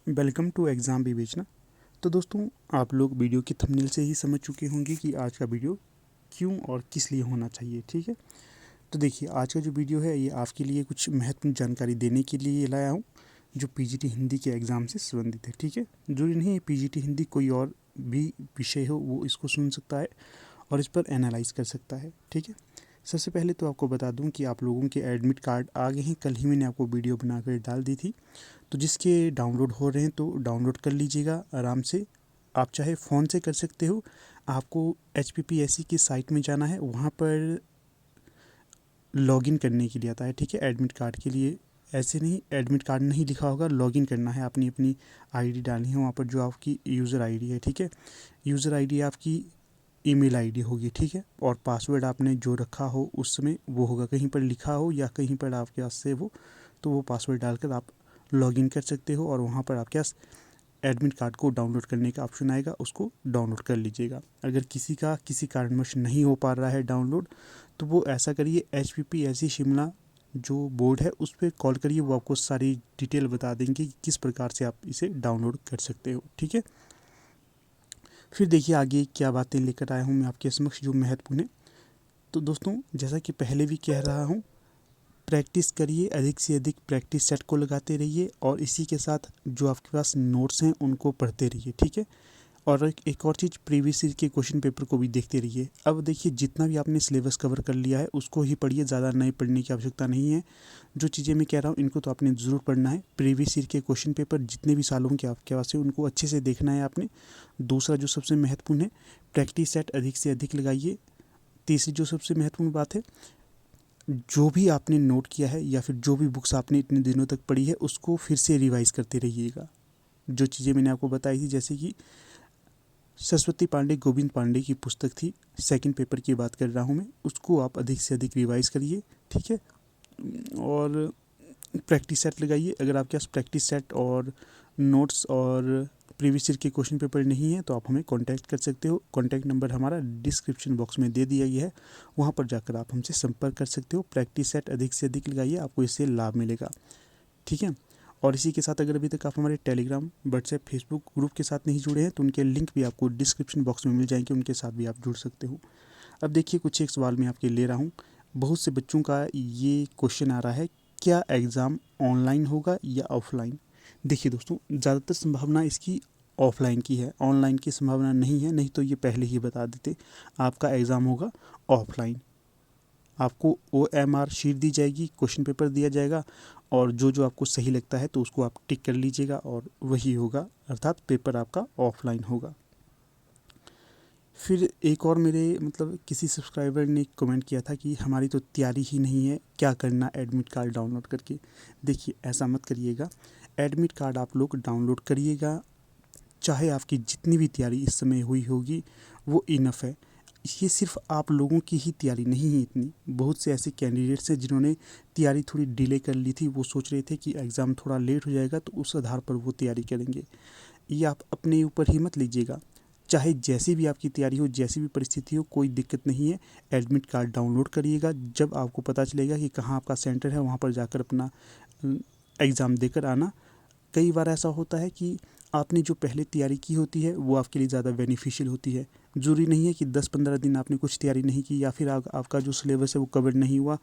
Welcome to exam विवेचना। तो दोस्तों, आप लोग वीडियो की थंबनेल से ही समझ चुके होंगे कि आज का वीडियो क्यों और किस लिए होना चाहिए। ठीक है, तो देखिए, आज का जो वीडियो है ये आपके लिए कुछ महत्वपूर्ण जानकारी देने के लिए लाया हूँ जो पीजीटी हिंदी के एग्ज़ाम से संबंधित है। ठीक है, जरूरी नहीं है पीजीटी हिंदी, कोई और भी विषय हो वो इसको सुन सकता है और इस पर एनालाइज कर सकता है। ठीक है, सबसे पहले तो आपको बता दूं कि आप लोगों के एडमिट कार्ड आ गए हैं। कल ही मैंने आपको वीडियो बनाकर डाल दी थी, तो जिसके डाउनलोड हो रहे हैं तो डाउनलोड कर लीजिएगा आराम से। आप चाहे फ़ोन से कर सकते हो। आपको HPPSC की साइट में जाना है, वहाँ पर लॉगिन करने के लिए आता है। ठीक है, एडमिट कार्ड के लिए ऐसे नहीं, एडमिट कार्ड नहीं लिखा होगा, लॉगिन करना है, अपनी अपनी आईडी डालनी है वहाँ पर, जो आपकी यूज़र आईडी है। ठीक है, यूज़र आईडी आपकी ईमेल आईडी होगी। ठीक है, और पासवर्ड आपने जो रखा हो उस समय वो होगा, कहीं पर लिखा हो या कहीं पर आपके पास से वो, तो वो पासवर्ड डालकर आप लॉगिन कर सकते हो और वहाँ पर आपके पास एडमिट कार्ड को डाउनलोड करने का ऑप्शन आएगा, उसको डाउनलोड कर लीजिएगा। अगर किसी का किसी कारणवश नहीं हो पा रहा है डाउनलोड, तो वो ऐसा करिए, HPPSC शिमला जो बोर्ड है उस पर कॉल करिए, वो आपको सारी डिटेल बता देंगे कि किस प्रकार से आप इसे डाउनलोड कर सकते हो। ठीक है, फिर देखिए आगे क्या बातें लेकर आया हूँ मैं आपके समक्ष जो महत्वपूर्ण है। तो दोस्तों, जैसा कि पहले भी कह रहा हूँ, प्रैक्टिस करिए, अधिक से अधिक प्रैक्टिस सेट को लगाते रहिए और इसी के साथ जो आपके पास नोट्स हैं उनको पढ़ते रहिए। ठीक है, और एक और चीज़, प्रीवियस ईयर के क्वेश्चन पेपर को भी देखते रहिए। अब देखिए, जितना भी आपने सिलेबस कवर कर लिया है उसको ही पढ़िए, ज़्यादा नए पढ़ने की आवश्यकता नहीं है। जो चीज़ें मैं कह रहा हूँ इनको तो आपने ज़रूर पढ़ना है। प्रीवियस ईयर के क्वेश्चन पेपर जितने भी सालों के आपके पास है उनको अच्छे से देखना है आपने। दूसरा जो सबसे महत्वपूर्ण है, प्रैक्टिस सेट अधिक से अधिक लगाइए। तीसरी जो सबसे महत्वपूर्ण बात है, जो भी आपने नोट किया है या फिर जो भी बुक्स आपने इतने दिनों तक पढ़ी है उसको फिर से रिवाइज करते रहिएगा। जो चीज़ें मैंने आपको बताई थी, जैसे कि सरस्वती पांडे, गोविंद पांडे की पुस्तक थी, सेकंड पेपर की बात कर रहा हूँ मैं, उसको आप अधिक से अधिक रिवाइज करिए। ठीक है, और प्रैक्टिस सेट लगाइए। अगर आपके पास प्रैक्टिस सेट और नोट्स और प्रीवियस ईयर के क्वेश्चन पेपर नहीं है तो आप हमें कांटेक्ट कर सकते हो। कांटेक्ट नंबर हमारा डिस्क्रिप्शन बॉक्स में दे दिया गया है, वहाँ पर जाकर आप हमसे संपर्क कर सकते हो। प्रैक्टिस सेट अधिक से अधिक लगाइए, आपको इससे लाभ मिलेगा। ठीक है, और इसी के साथ अगर अभी तक आप हमारे टेलीग्राम, व्हाट्सएप, फेसबुक ग्रुप के साथ नहीं जुड़े हैं तो उनके लिंक भी आपको डिस्क्रिप्शन बॉक्स में मिल जाएंगे, उनके साथ भी आप जुड़ सकते हो। अब देखिए, कुछ एक सवाल मैं आपके ले रहा हूँ। बहुत से बच्चों का ये क्वेश्चन आ रहा है, क्या एग्ज़ाम ऑनलाइन होगा या ऑफलाइन? देखिए दोस्तों, ज़्यादातर संभावना इसकी ऑफलाइन की है, ऑनलाइन की संभावना नहीं है, नहीं तो ये पहले ही बता देते। आपका एग्ज़ाम होगा ऑफलाइन। आपको OMR शीट दी जाएगी, क्वेश्चन पेपर दिया जाएगा और जो जो आपको सही लगता है तो उसको आप टिक कर लीजिएगा और वही होगा, अर्थात पेपर आपका ऑफलाइन होगा। फिर एक और मेरे मतलब किसी सब्सक्राइबर ने कमेंट किया था कि हमारी तो तैयारी ही नहीं है, क्या करना एडमिट कार्ड डाउनलोड करके। देखिए, ऐसा मत करिएगा। एडमिट कार्ड आप लोग डाउनलोड करिएगा, चाहे आपकी जितनी भी तैयारी इस समय हुई होगी वो इनफ है। ये सिर्फ आप लोगों की ही तैयारी नहीं है इतनी, बहुत से ऐसे कैंडिडेट्स हैं जिन्होंने तैयारी थोड़ी डिले कर ली थी। वो सोच रहे थे कि एग्ज़ाम थोड़ा लेट हो जाएगा तो उस आधार पर वो तैयारी करेंगे। ये आप अपने ऊपर ही मत लीजिएगा। चाहे जैसी भी आपकी तैयारी हो, जैसी भी परिस्थिति हो, कोई दिक्कत नहीं है। एडमिट कार्ड डाउनलोड करिएगा, जब आपको पता चलेगा कि कहाँ आपका सेंटर है वहाँ पर जाकर अपना एग्ज़ाम देकर आना। कई बार ऐसा होता है कि आपने जो पहले तैयारी की होती है वो आपके लिए ज़्यादा बेनिफिशियल होती है। ज़रूरी नहीं है कि 10-15 दिन आपने कुछ तैयारी नहीं की या फिर आपका जो सिलेबस है वो कवर नहीं हुआ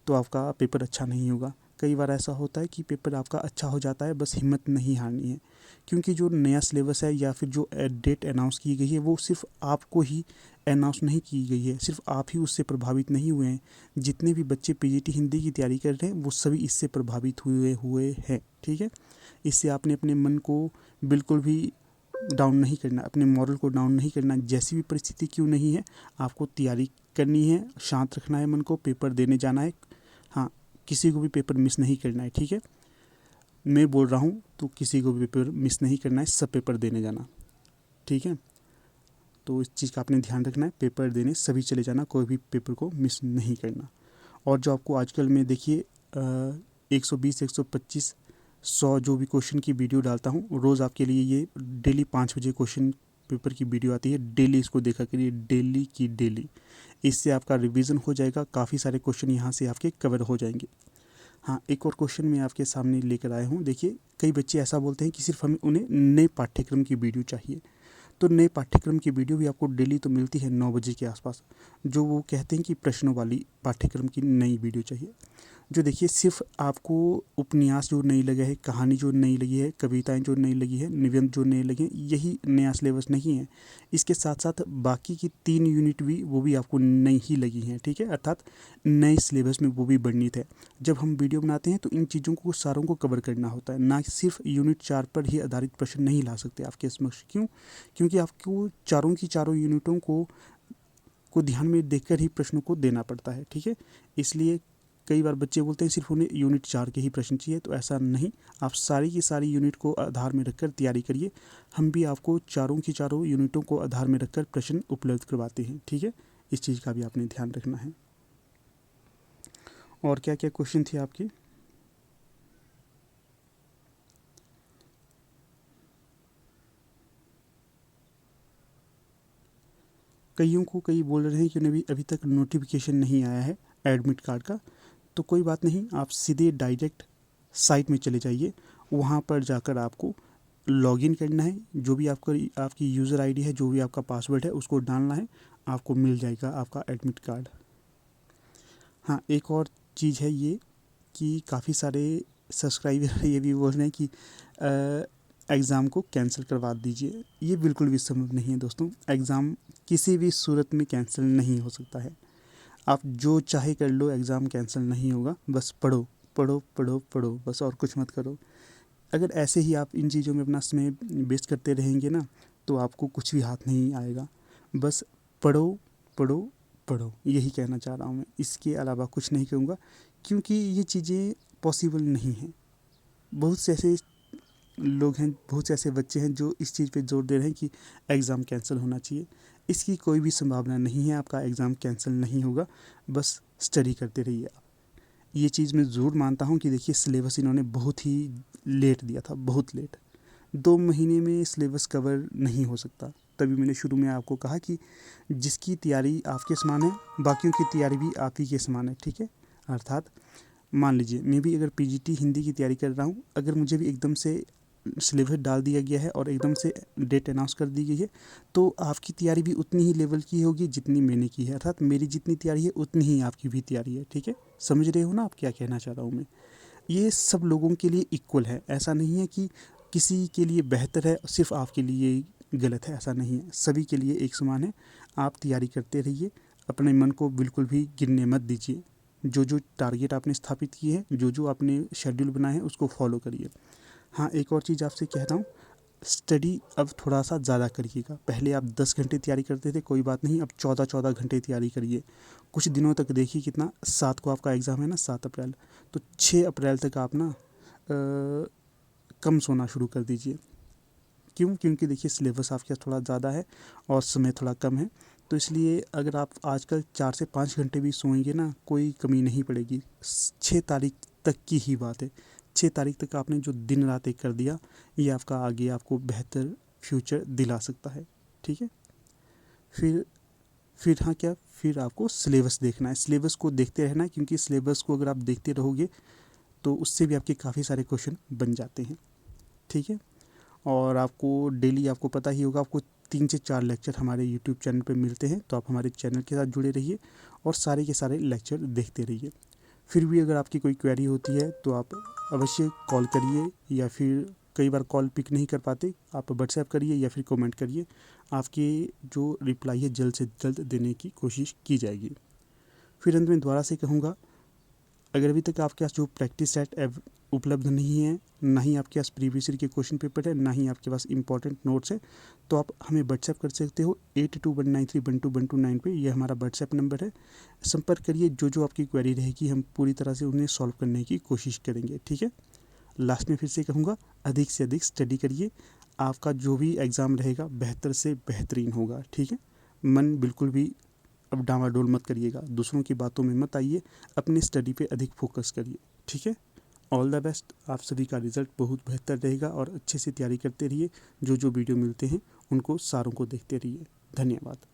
तो आपका पेपर अच्छा नहीं होगा। कई बार ऐसा होता है कि पेपर आपका अच्छा हो जाता है, बस हिम्मत नहीं हारनी है। क्योंकि जो नया सिलेबस है या फिर जो डेट अनाउंस की गई है वो सिर्फ आपको ही अनाउंस नहीं की गई है, सिर्फ आप ही उससे प्रभावित नहीं हुए हैं। जितने भी बच्चे पीजीटी हिंदी की तैयारी कर रहे हैं वो सभी इससे प्रभावित हुए हैं। ठीक है, इससे आपने अपने मन को बिल्कुल भी डाउन नहीं करना, अपने मॉरल को डाउन नहीं करना। जैसी भी परिस्थिति क्यों नहीं है, आपको तैयारी करनी है, शांत रखना है मन को, पेपर देने जाना है। हाँ, किसी को भी पेपर मिस नहीं करना है। ठीक है, मैं बोल रहा हूँ तो किसी को भी पेपर मिस नहीं करना है, सब पेपर देने जाना। ठीक है, तो इस चीज़ का आपने ध्यान रखना है, पेपर देने सभी चले जाना, कोई भी पेपर को मिस नहीं करना। और जो आपको आजकल में देखिए 120, 125, 100 जो भी क्वेश्चन की वीडियो डालता हूँ रोज़ आपके लिए, ये डेली 5 बजे क्वेश्चन पेपर की वीडियो आती है। डेली इसको देखा करिए, डेली की डेली। इससे आपका रिवीजन हो जाएगा, काफ़ी सारे क्वेश्चन यहाँ से आपके कवर हो जाएंगे। हाँ, एक और क्वेश्चन मैं आपके सामने लेकर आया हूँ। देखिए, कई बच्चे ऐसा बोलते हैं कि सिर्फ उन्हें नए पाठ्यक्रम की वीडियो चाहिए। तो नए पाठ्यक्रम की वीडियो भी आपको डेली तो मिलती है 9 बजे के आसपास, जो वो कहते हैं कि प्रश्नों वाली पाठ्यक्रम की नई वीडियो चाहिए। जो देखिए, सिर्फ आपको उपन्यास जो नहीं लगा है, कहानी जो नहीं लगी है, कविताएं जो नहीं लगी है, निबंध जो नहीं लगे, यही नया सिलेबस नहीं है। इसके साथ साथ बाकी की 3 यूनिट भी वो भी आपको नई ही लगी हैं, ठीक है, अर्थात नए सिलेबस में वो भी वर्णित है। जब हम वीडियो बनाते हैं तो इन चीज़ों को सारों को कवर करना होता है, ना सिर्फ यूनिट 4 पर ही आधारित प्रश्न नहीं ला सकते आपके समक्ष। क्यों? क्योंकि आपको चारों की चारों यूनिटों को ध्यान में देखकर ही प्रश्नों को देना पड़ता है, ठीक है। इसलिए कई बार बच्चे बोलते हैं सिर्फ उन्हें यूनिट 4 के ही प्रश्न चाहिए, तो ऐसा नहीं। आप सारी की सारी यूनिट को आधार में रखकर तैयारी करिए। हम भी आपको चारों की चारों यूनिटों को आधार में रखकर प्रश्न उपलब्ध करवाते हैं, ठीक है। इस चीज़ का भी आपने ध्यान रखना है। और क्या क्या क्वेश्चन थे आपके? कईयों को कई बोल रहे हैं कि उन्हें भी अभी तक नोटिफिकेशन नहीं आया है एडमिट कार्ड का। तो कोई बात नहीं, आप सीधे डायरेक्ट साइट में चले जाइए। वहाँ पर जाकर आपको लॉगिन करना है। जो भी आपकी यूज़र आईडी है, जो भी आपका पासवर्ड है, उसको डालना है। आपको मिल जाएगा आपका एडमिट कार्ड। हाँ, एक और चीज़ है ये कि काफ़ी सारे सब्सक्राइबर ये भी बोल रहे हैं कि एग्ज़ाम को कैंसिल करवा दीजिए। ये बिल्कुल भी संभव नहीं है दोस्तों। एग्ज़ाम किसी भी सूरत में कैंसिल नहीं हो सकता है। आप जो चाहे कर लो, एग्ज़ाम कैंसिल नहीं होगा। बस पढ़ो पढ़ो पढ़ो पढ़ो, बस और कुछ मत करो। अगर ऐसे ही आप इन चीज़ों में अपना समय वेस्ट करते रहेंगे ना, तो आपको कुछ भी हाथ नहीं आएगा। बस पढ़ो पढ़ो पढ़ो, यही कहना चाह रहा हूँ मैं। इसके अलावा कुछ नहीं कहूँगा, क्योंकि ये चीज़ें पॉसिबल नहीं हैं। बहुत से ऐसे लोग हैं, बहुत से ऐसे बच्चे हैं जो इस चीज़ पे जोर दे रहे हैं कि एग्ज़ाम कैंसिल होना चाहिए। इसकी कोई भी संभावना नहीं है, आपका एग्ज़ाम कैंसिल नहीं होगा। बस स्टडी करते रहिए आप। ये चीज़ मैं ज़रूर मानता हूँ कि देखिए, सिलेबस इन्होंने बहुत ही लेट दिया था, बहुत लेट। 2 महीने में सिलेबस कवर नहीं हो सकता। तभी मैंने शुरू में आपको कहा कि जिसकी तैयारी आपके समान है, बाकियों की तैयारी भी आप ही के समान है, ठीक है। अर्थात मान लीजिए, मैं भी अगर पीजीटी हिंदी की तैयारी कर रहा हूँ, अगर मुझे भी एकदम से सिलेबस डाल दिया गया है और एकदम से डेट अनाउंस कर दी गई है, तो आपकी तैयारी भी उतनी ही लेवल की होगी जितनी मैंने की है। अर्थात मेरी जितनी तैयारी है उतनी ही आपकी भी तैयारी है, ठीक है। समझ रहे हो ना आप क्या कहना चाह रहा हूँ मैं? ये सब लोगों के लिए इक्वल है। ऐसा नहीं है कि किसी के लिए बेहतर है, सिर्फ आपके लिए गलत है, ऐसा नहीं है। सभी के लिए एक समान है। आप तैयारी करते रहिए, अपने मन को बिल्कुल भी गिरने मत दीजिए। जो जो टारगेट आपने स्थापित किए हैं, जो जो आपने शेड्यूल बनाए हैं, उसको फॉलो करिए। हाँ, एक और चीज़ आपसे कहता हूँ, स्टडी अब थोड़ा सा ज़्यादा करिएगा। पहले आप 10 घंटे तैयारी करते थे, कोई बात नहीं, अब 14-14 घंटे तैयारी करिए। कुछ दिनों तक देखिए कितना, 7 को आपका एग्ज़ाम है ना, 7 अप्रैल, तो 6 अप्रैल तक आप ना कम सोना शुरू कर दीजिए। क्यों? क्योंकि देखिए, सिलेबस आपके थोड़ा ज़्यादा है और समय थोड़ा कम है। तो इसलिए अगर आप आजकल 4 से 5 घंटे भी सोएंगे ना, कोई कमी नहीं पड़ेगी। 6 तारीख तक की ही बात है। 6 तारीख तक आपने जो दिन रात एक कर दिया, ये आपका आगे आपको बेहतर फ्यूचर दिला सकता है, ठीक है। फिर फिर हाँ, क्या फिर आपको सिलेबस देखना है, सिलेबस को देखते रहना है, क्योंकि सिलेबस को अगर आप देखते रहोगे तो उससे भी आपके काफ़ी सारे क्वेश्चन बन जाते हैं, ठीक है। और आपको डेली, आपको पता ही होगा, आपको 3 से 4 लेक्चर हमारे यूट्यूब चैनल पे मिलते हैं। तो आप हमारे चैनल के साथ जुड़े रहिए और सारे के सारे लेक्चर देखते रहिए। फिर भी अगर आपकी कोई क्वेरी होती है तो आप अवश्य कॉल करिए, या फिर कई बार कॉल पिक नहीं कर पाते, आप व्हाट्सएप करिए या फिर कमेंट करिए। आपके जो रिप्लाई है जल्द से जल्द देने की कोशिश की जाएगी। फिर अंत में दोबारा से कहूँगा, अगर अभी तक आपके पास जो प्रैक्टिस सेट उपलब्ध नहीं है, ना ही आपके पास प्रीवियस ईयर के क्वेश्चन पेपर है, ना ही आपके पास इंपॉर्टेंट नोट्स है, तो आप हमें व्हाट्सएप कर सकते हो 8219312129 पे। ये हमारा व्हाट्सएप नंबर है। संपर्क करिए, जो जो आपकी क्वेरी रहेगी हम पूरी तरह से उन्हें सॉल्व करने की कोशिश करेंगे, ठीक है। लास्ट में फिर से कहूँगा, अधिक से अधिक स्टडी करिए। आपका जो भी एग्ज़ाम रहेगा बेहतर से बेहतरीन होगा, ठीक है। मन बिल्कुल भी अब डामाडोल मत करिएगा, दूसरों की बातों में मत आइए, अपनी स्टडी पे अधिक फोकस करिए, ठीक है। All the best. आप सभी का रिज़ल्ट बहुत बेहतर रहेगा और अच्छे से तैयारी करते रहिए। जो जो वीडियो मिलते हैं उनको सारों को देखते रहिए। धन्यवाद।